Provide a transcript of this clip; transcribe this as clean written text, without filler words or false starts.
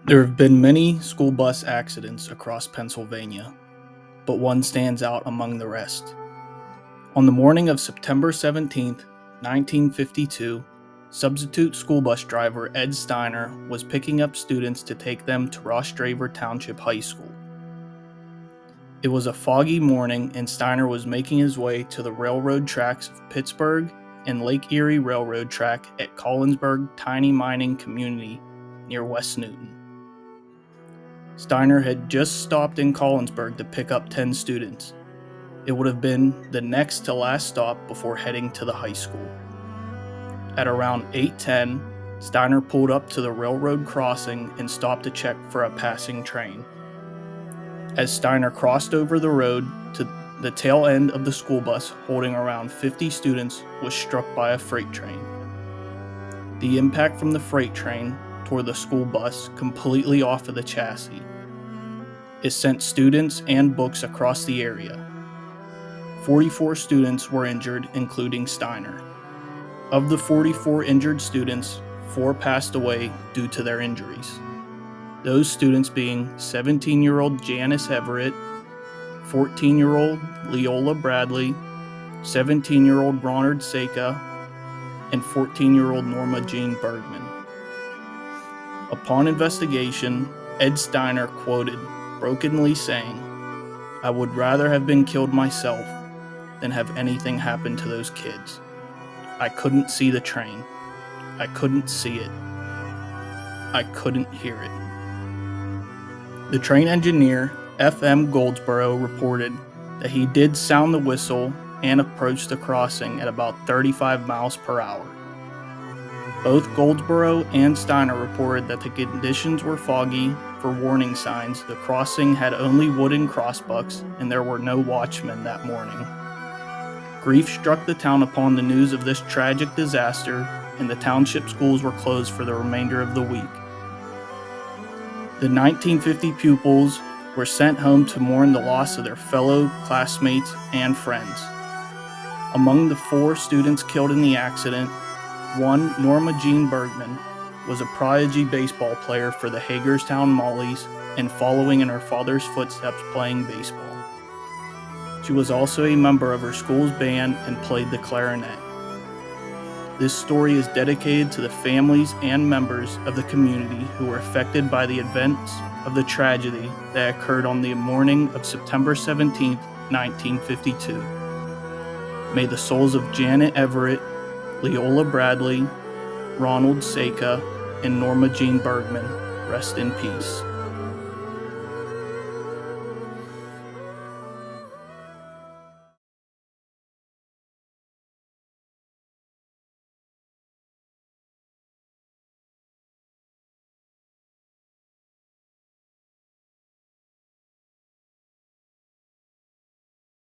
There have been many school bus accidents across Pennsylvania, but one stands out among the rest. On the morning of September 17, 1952, substitute school bus driver Ed Steiner was picking up students to take them to Rostraver Township High School. It was a foggy morning, and Steiner was making his way to the railroad tracks of Pittsburgh and Lake Erie Railroad track at Collinsburg Tiny Mining Community near West Newton. Steiner had just stopped in Collinsburg to pick up 10 students. It would have been the next to last stop before heading to the high school. At around 8:10, Steiner pulled up to the railroad crossing and stopped to check for a passing train. As Steiner crossed over the road to the tail end of the school bus holding around 50 students was struck by a freight train. The impact from the freight train tore the school bus completely off of the chassis. It sent students and books across the area. 44 students were injured, including Steiner. Of the 44 injured students, 4 passed away due to their injuries. Those students being 17-year-old Janice Everett, 14-year-old Leola Bradley, 17-year-old Ronald Seka, and 14-year-old Norma Jean Bergman. Upon investigation, Ed Steiner quoted brokenly saying, "I would rather have been killed myself than have anything happen to those kids. I couldn't see the train. I couldn't see it. I couldn't hear it." The train engineer, F.M. Goldsboro, reported that he did sound the whistle and approached the crossing at about 35 miles per hour. Both Goldsboro and Steiner reported that the conditions were foggy for warning signs. The crossing had only wooden crossbucks, and there were no watchmen that morning. Grief struck the town upon the news of this tragic disaster, and the township schools were closed for the remainder of the week. The 1950 pupils were sent home to mourn the loss of their fellow classmates and friends. Among the 4 students killed in the accident, one, Norma Jean Bergman, was a prodigy baseball player for the Hagerstown Mollies and following in her father's footsteps playing baseball. She was also a member of her school's band and played the clarinet. This story is dedicated to the families and members of the community who were affected by the events of the tragedy that occurred on the morning of September 17, 1952. May the souls of Janet Everett, Leola Bradley, Ronald Seka, and Norma Jean Bergman rest in peace.